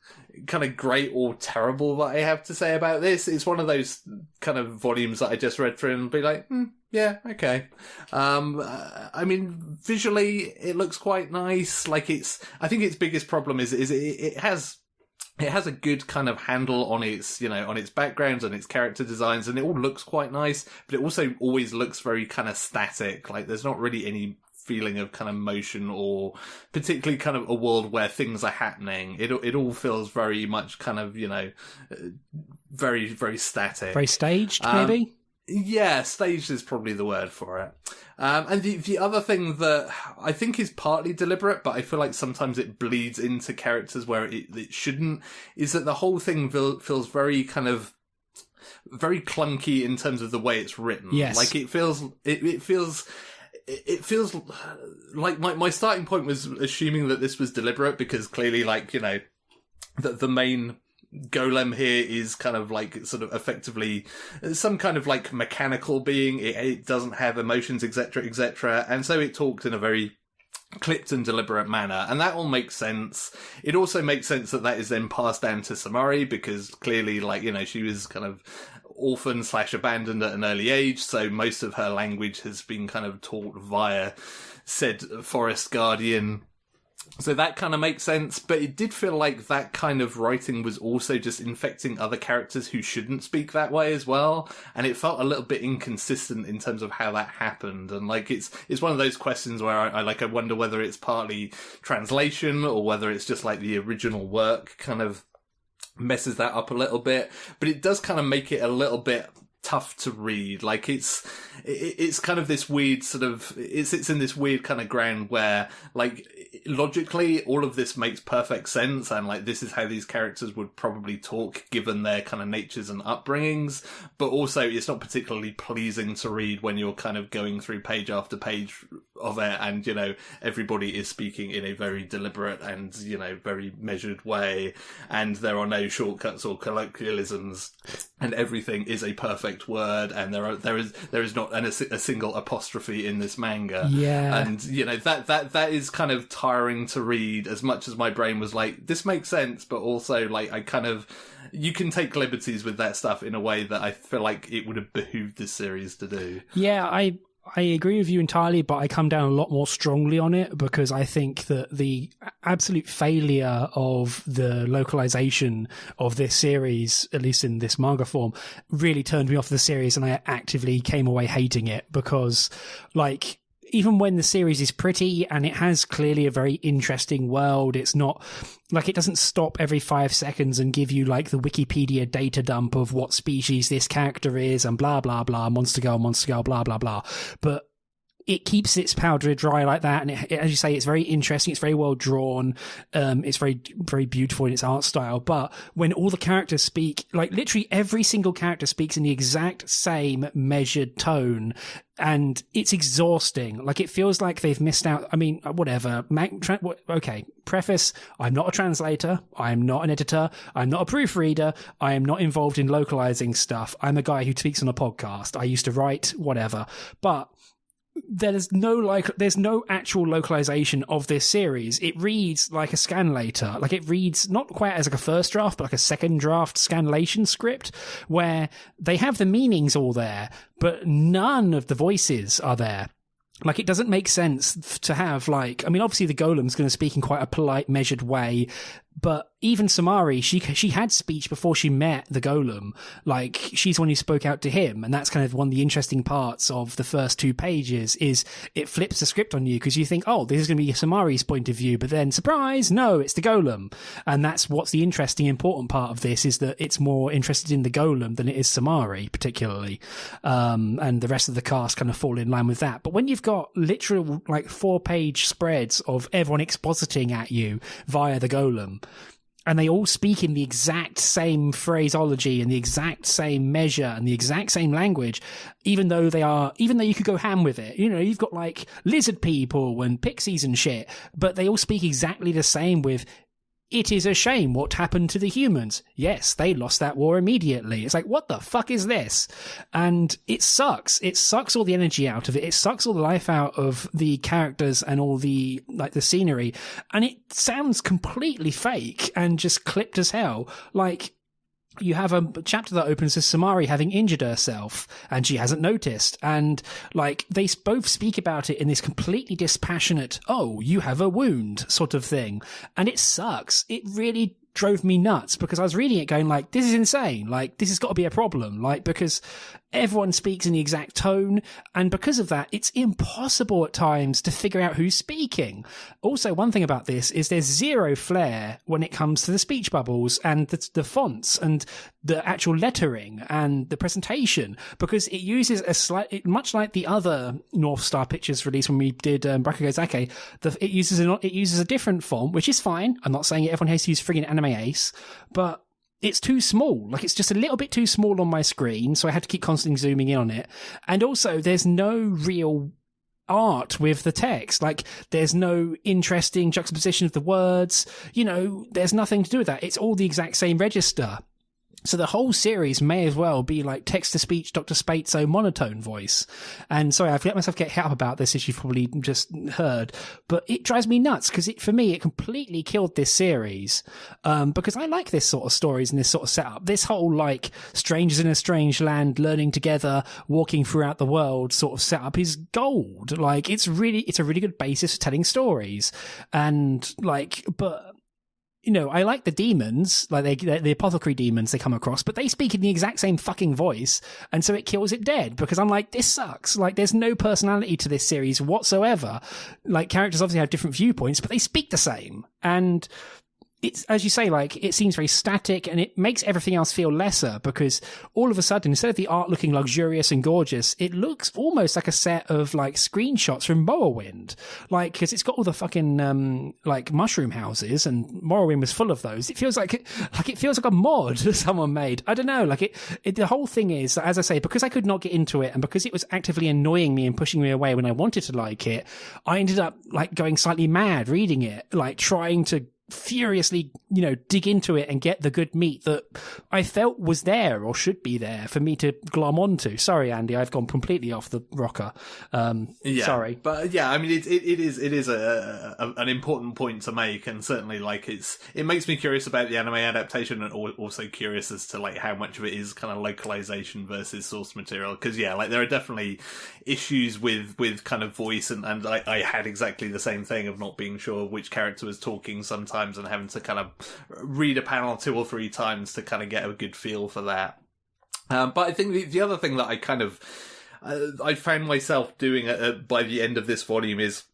kind of great or terrible that I have to say about this. It's one of those kind of volumes that I just read through and be like, yeah, okay. I mean, visually it looks quite nice. Like, I think its biggest problem is it has a good kind of handle on its, you know, on its backgrounds and its character designs, and it all looks quite nice, but it also always looks very kind of static. Like, there's not really any feeling of kind of motion or particularly kind of a world where things are happening. It all feels very much kind of, you know, very, very static. Very staged, maybe? Yeah, staged is probably the word for it. And the other thing that I think is partly deliberate, but I feel like sometimes it bleeds into characters where it shouldn't, is that the whole thing feels very kind of very clunky in terms of the way it's written. Yes. Like, it feels like my starting point was assuming that this was deliberate, because clearly, like, you know, the main golem here is kind of like sort of effectively some kind of like mechanical being. It doesn't have emotions, etc., and so it talks in a very clipped and deliberate manner, and that all makes sense. It also makes sense that is then passed down to Somari, because clearly, like, you know, she was kind of orphan / abandoned at an early age, so most of her language has been kind of taught via said forest guardian. So that kind of makes sense, but it did feel like that kind of writing was also just infecting other characters who shouldn't speak that way as well, and it felt a little bit inconsistent in terms of how that happened. And like, it's one of those questions where I wonder whether it's partly translation or whether it's just like the original work kind of messes that up a little bit, but it does kind of make it a little bit tough to read. Like, it's kind of this weird sort of, it sits in this weird kind of ground where, like, logically all of this makes perfect sense, and like, this is how these characters would probably talk given their kind of natures and upbringings, but also it's not particularly pleasing to read when you're kind of going through page after page of it, and, you know, everybody is speaking in a very deliberate and, you know, very measured way, and there are no shortcuts or colloquialisms, and everything is a perfect word, and there is not a single apostrophe in this manga. Yeah. And, you know, that is kind of tiring to read, as much as my brain was like, this makes sense, but also, like, I kind of, you can take liberties with that stuff in a way that I feel like it would have behooved this series to do. Yeah, I agree with you entirely, but I come down a lot more strongly on it, because I think that the absolute failure of the localization of this series, at least in this manga form, really turned me off the series, and I actively came away hating it, because, like, even when the series is pretty and it has clearly a very interesting world, it's not like, it doesn't stop every 5 seconds and give you like the Wikipedia data dump of what species this character is and blah, blah, blah, monster girl, blah, blah, blah. But it keeps its powder dry like that. And as you say, it's very interesting. It's very well drawn. It's very, very beautiful in its art style. But when all the characters speak, like literally every single character speaks in the exact same measured tone, and it's exhausting. Like, it feels like they've missed out. I mean, whatever. Okay. Preface. I'm not a translator. I'm not an editor. I'm not a proofreader. I am not involved in localizing stuff. I'm a guy who speaks on a podcast. I used to write, whatever. But there's no actual localization of this series. It reads like a scanlator. Like, it reads not quite as like a first draft, but like a second draft scanlation script, where they have the meanings all there, but none of the voices are there. Like, it doesn't make sense to have, like, I mean, obviously the golem's going to speak in quite a polite, measured way, but even Somari, she had speech before she met the golem. Like, she's the one who spoke out to him, and that's kind of one of the interesting parts of the first 2 pages, is it flips the script on you, because you think, oh, this is going to be Somari's point of view, but then, surprise, no, it's the golem. And that's what's the interesting, important part of this, is that it's more interested in the golem than it is Somari, particularly. And the rest of the cast kind of fall in line with that. But when you've got literal, like, 4-page spreads of everyone expositing at you via the golem, and they all speak in the exact same phraseology and the exact same measure and the exact same language, even though you could go ham with it. You know, you've got like lizard people and pixies and shit, but they all speak exactly the same with, "It is a shame what happened to the humans. Yes, they lost that war immediately." It's like, what the fuck is this? And it sucks. It sucks all the energy out of it. It sucks all the life out of the characters and all the, like, the scenery. And it sounds completely fake and just clipped as hell. Like, you have a chapter that opens with Somari having injured herself and she hasn't noticed. And, like, they both speak about it in this completely dispassionate, "Oh, you have a wound" sort of thing. And it sucks. It really drove me nuts, because I was reading it going like, this is insane. Like, this has got to be a problem. Like, because everyone speaks in the exact tone, and because of that, it's impossible at times to figure out who's speaking. Also, one thing about this is there's zero flair when it comes to the speech bubbles and the fonts and the actual lettering and the presentation, because it uses much like the other North Star Pictures release when we did Bakugo Zake, it uses a different font, which is fine. I'm not saying everyone has to use friggin' Anime Ace, but it's too small. Like, it's just a little bit too small on my screen, so I had to keep constantly zooming in on it. And also, there's no real art with the text. Like, there's no interesting juxtaposition of the words. You know, there's nothing to do with that. It's all the exact same register. So the whole series may as well be like text-to-speech Dr. Spatzo monotone voice. And sorry, I've let myself get hit up about this, as you've probably just heard, but it drives me nuts, because for me, it completely killed this series. Because I like this sort of stories and this sort of setup. This whole, like, strangers in a strange land, learning together, walking throughout the world sort of setup is gold. Like, it's a really good basis for telling stories. And, like, but, you know, I like the demons, like the apothecary demons they come across, but they speak in the exact same fucking voice, and so it kills it dead, because I'm like, this sucks. Like, there's no personality to this series whatsoever. Like, characters obviously have different viewpoints, but they speak the same. And it's, as you say, like, it seems very static, and it makes everything else feel lesser, because all of a sudden, instead of the art looking luxurious and gorgeous, it looks almost like a set of, like, screenshots from Morrowind. Like, because it's got all the fucking, like, mushroom houses, and Morrowind was full of those. It feels like a mod someone made. I don't know. Like, the whole thing is, as I say, because I could not get into it, and because it was actively annoying me and pushing me away when I wanted to like it, I ended up, like, going slightly mad reading it, like, trying to furiously, you know, dig into it and get the good meat that I felt was there or should be there for me to glom onto. Sorry, Andy, I've gone completely off the rocker. Sorry, but yeah, I mean, it is an important point to make, and certainly, like, it makes me curious about the anime adaptation, and also curious as to, like, how much of it is kind of localization versus source material. Because yeah, like, there are definitely issues with kind of voice, and I had exactly the same thing of not being sure which character was talking sometimes, and having to kind of read a panel 2 or 3 times to kind of get a good feel for that. But I think the other thing that I kind of I found myself doing by the end of this volume is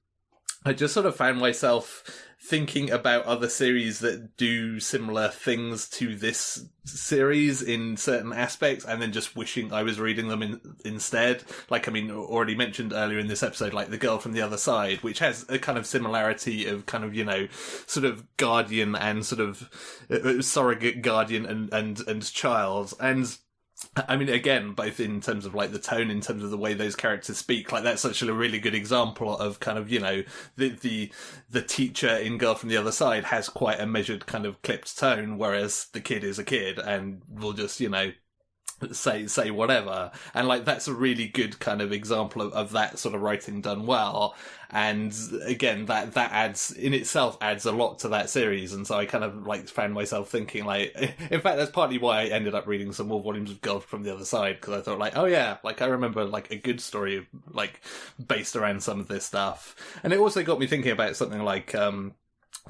I just sort of found myself thinking about other series that do similar things to this series in certain aspects, and then just wishing I was reading them instead. Like, I mean, already mentioned earlier in this episode, like The Girl from the Other Side, which has a kind of similarity of kind of, you know, sort of guardian and sort of surrogate guardian and child. And I mean, again, both in terms of like the tone, in terms of the way those characters speak, like that's such a really good example of kind of, you know, the teacher in Girl from the Other Side has quite a measured kind of clipped tone, whereas the kid is a kid and will just, you know, say whatever. And like that's a really good kind of example of that sort of writing done well. And again, that adds in itself adds a lot to that series. And so I kind of like found myself thinking like, in fact, that's partly why I ended up reading some more volumes of Girl from the Other Side, because I thought like, oh yeah, like I remember like a good story like based around some of this stuff. And it also got me thinking about something like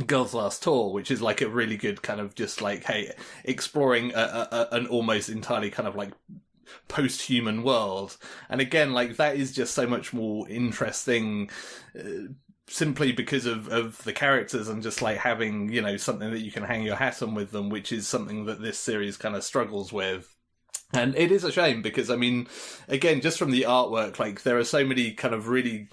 Girl's Last Tour, which is like a really good kind of just like, hey, exploring an almost entirely kind of like post-human world. And again, like that is just so much more interesting simply because of the characters and just like having, you know, something that you can hang your hat on with them, which is something that this series kind of struggles with. And it is a shame because, I mean, again, just from the artwork, like there are so many kind of really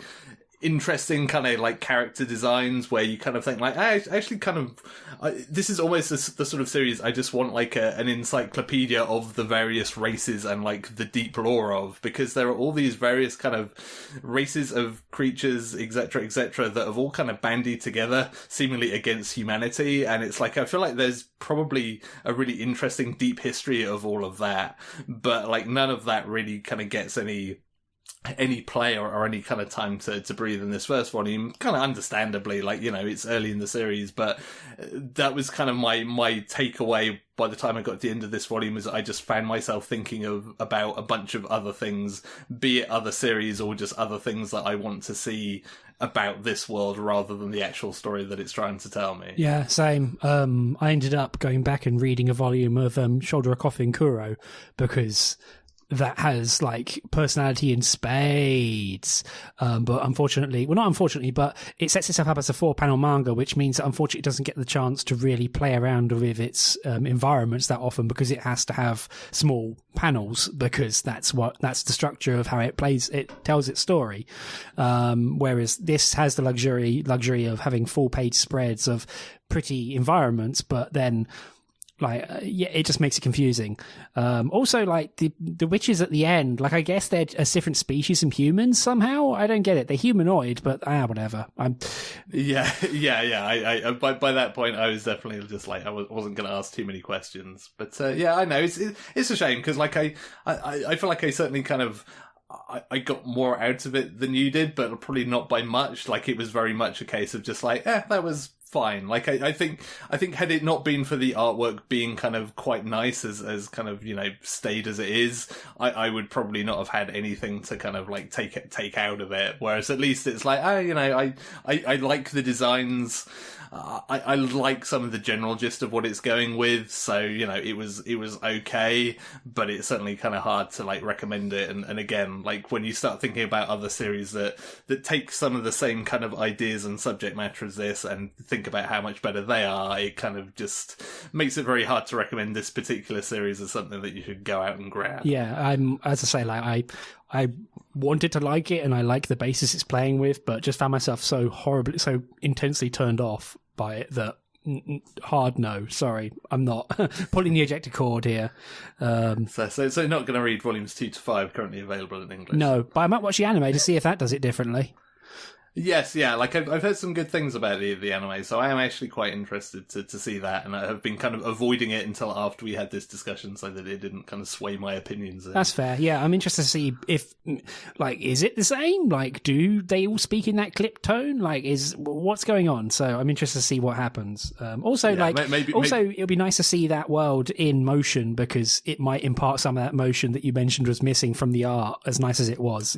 interesting kind of like character designs where you kind of think like, I actually kind of, this is almost the sort of series I just want like an encyclopedia of the various races and like the deep lore of, because there are all these various kind of races of creatures, etc., that have all kind of bandied together seemingly against humanity. And it's like, I feel like there's probably a really interesting deep history of all of that, but like none of that really kind of gets any play or any kind of time to breathe in this first volume, kind of understandably, like, you know, it's early in the series, but that was kind of my takeaway by the time I got to the end of this volume, is I just found myself thinking about a bunch of other things, be it other series or just other things that I want to see about this world rather than the actual story that it's trying to tell me. Yeah, same. I ended up going back and reading a volume of Shoulder a Coffin Kuro, because that has like personality in spades, but unfortunately, well, not unfortunately, but it sets itself up as a 4-panel manga, which means that unfortunately it doesn't get the chance to really play around with its environments that often, because it has to have small panels, because that's the structure of how it tells its story. Whereas this has the luxury of having full page spreads of pretty environments, but then it just makes it confusing. Also, like the witches at the end, like I guess they're a different species from humans somehow. I don't get it. They're humanoid, but whatever. Yeah. I by that point, I was definitely just like I wasn't going to ask too many questions. But yeah, I know it's a shame because like I feel like I certainly kind of. I got more out of it than you did, but probably not by much. Like it was very much a case of just like, that was fine. Like I think had it not been for the artwork being kind of quite nice as kind of, you know, stayed as it is, I would probably not have had anything to kind of like take out of it. Whereas at least it's like, you know, I like the designs. I like some of the general gist of what it's going with, so, you know, it was okay, but it's certainly kind of hard to like recommend it. And again, like when you start thinking about other series that take some of the same kind of ideas and subject matter as this and think about how much better they are, it kind of just makes it very hard to recommend this particular series as something that you should go out and grab. Yeah, as I say, like I wanted to like it, and I like the basis it's playing with, but just found myself so intensely turned off by it that hard no. Sorry, I'm not pulling the ejector cord here. So not going to read volumes 2 to 5 currently available in English. No, but I might watch the anime to see if that does it differently. Yes, yeah, like I've heard some good things about the anime, so I am actually quite interested to see that, and I have been kind of avoiding it until after we had this discussion so that it didn't kind of sway my opinions. That's fair, yeah. I'm interested to see if, like, is it the same? Like, do they all speak in that clip tone? Like, what's going on? So I'm interested to see what happens. Also, it'll be nice to see that world in motion, because it might impart some of that motion that you mentioned was missing from the art, as nice as it was.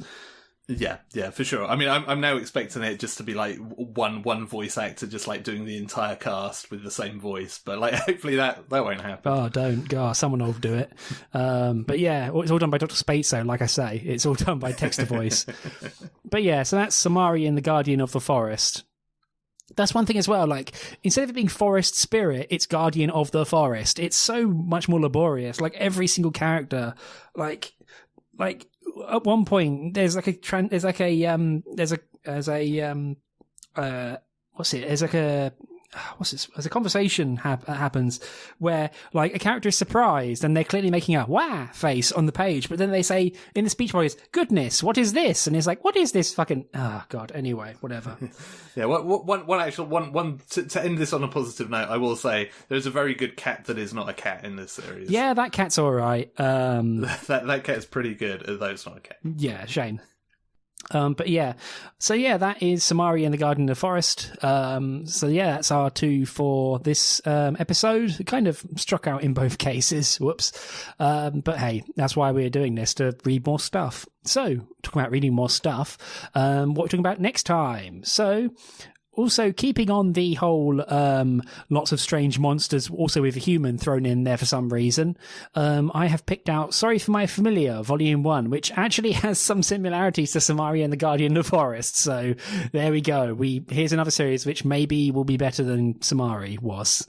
Yeah, for sure. I mean, I'm now expecting it just to be like one voice actor just like doing the entire cast with the same voice, but like hopefully that won't happen. Oh, don't. God, someone will do it. But yeah, it's all done by Dr. Spatezone, like I say. It's all done by text to voice. But yeah, so that's Somari and the Guardian of the Forest. That's one thing as well. Like, instead of it being forest spirit, it's guardian of the forest. It's so much more laborious. Like, every single character, like at one point, there's a conversation happens where like a character is surprised and they're clearly making a wah face on the page, but then they say in the speech voice, "Goodness, what is this?" And it's like, "What is this fucking?" Oh God. Anyway, whatever. Yeah. One to end this on a positive note, I will say there's a very good cat that is not a cat in this series. Yeah, that cat's all right. That cat is pretty good, although it's not a cat. Yeah, shame. But yeah, so yeah, that is Somari and the Garden of the Forest. So yeah, that's our 2 for this episode. It kind of struck out in both cases. Whoops. But hey, that's why we're doing this, to read more stuff. So, talking about reading more stuff, what are we talking about next time? So, also keeping on the whole lots of strange monsters, also with a human thrown in there for some reason, I have picked out Sorry for My Familiar, Volume 1, which actually has some similarities to Somari and the Guardian of the Forest. So there we go. Here's another series which maybe will be better than Somari was.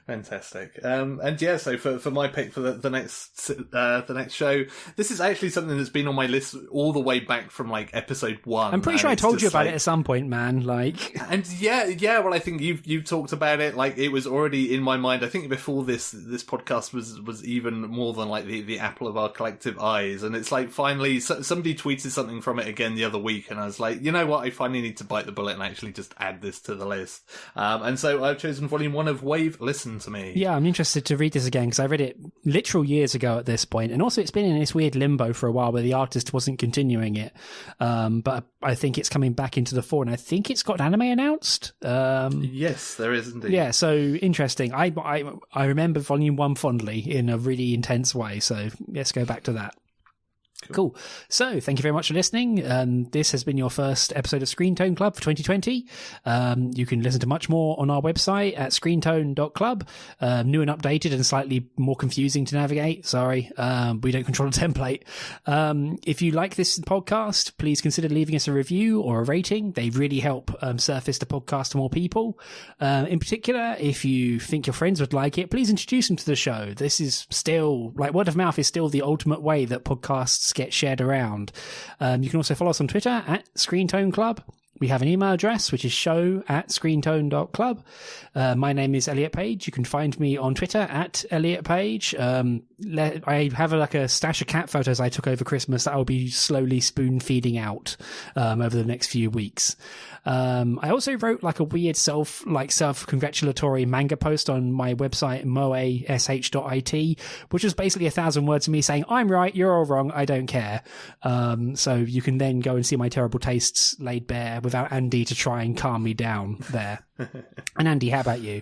Fantastic. And yeah, so for my pick for the next show, this is actually something that's been on my list all the way back from like episode 1. I'm pretty sure I told you about it at some point, man. Like, and yeah. Well, I think you've talked about it. Like, it was already in my mind. I think before this podcast was even more than like the apple of our collective eyes. And it's like finally somebody tweeted something from it again the other week, and I was like, you know what? I finally need to bite the bullet and actually just add this to the list. And so I've chosen Volume 1 of Wave. Listen to me. Yeah, I'm interested to read this again because I read it literal years ago at this point, and also it's been in this weird limbo for a while where the artist wasn't continuing it. But I think it's coming back into the fore, and I think it's got an anime announced. Yes, there is indeed. Yeah, so interesting. I remember Volume 1 fondly in a really intense way, so let's go back to that. Cool. So, thank you very much for listening. This has been your first episode of Screentone Club for 2020. You can listen to much more on our website at screentone.club. New and updated and slightly more confusing to navigate. Sorry. We don't control the template. If you like this podcast, please consider leaving us a review or a rating. They really help surface the podcast to more people. In particular, if you think your friends would like it, please introduce them to the show. This is still, like, word of mouth is still the ultimate way that podcasts get shared around. You can also follow us on Twitter at Screentone Club. We have an email address, which is show@screentone.club. My name is Elliot Page. You can find me on Twitter at Elliot Page. I have a stash of cat photos I took over Christmas that I'll be slowly spoon feeding out over the next few weeks. I also wrote like a weird self-congratulatory manga post on my website, moesh.it, which was basically 1,000 words of me saying, I'm right, you're all wrong, I don't care. So you can then go and see my terrible tastes laid bare without Andy to try and calm me down there. And Andy, how about you?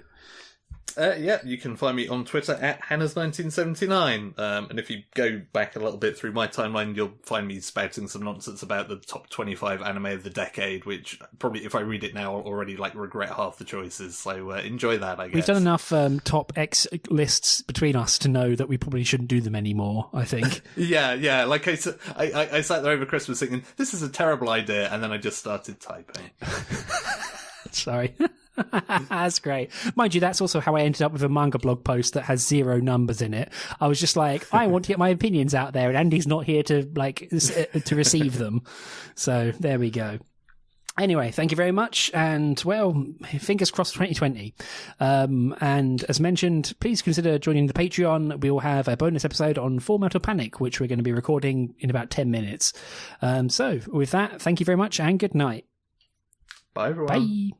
Yeah, you can find me on Twitter at Hannah's1979. And if you go back a little bit through my timeline, you'll find me spouting some nonsense about the top 25 anime of the decade, which probably, if I read it now, I'll already regret half the choices. So enjoy that, I guess. We've done enough top X lists between us to know that we probably shouldn't do them anymore, I think. Yeah. Like I sat there over Christmas thinking, this is a terrible idea, and then I just started typing. Sorry. That's great. Mind you, that's also how I ended up with a manga blog post that has 0 numbers in it. I was just like, I want to get my opinions out there, and Andy's not here to to receive them. So there we go. Anyway, thank you very much, and well, fingers crossed for 2020. And as mentioned, please consider joining the Patreon. We will have a bonus episode on Full Metal Panic, which we're going to be recording in about 10 minutes. So with that, thank you very much, and good night. Bye, everyone. Bye.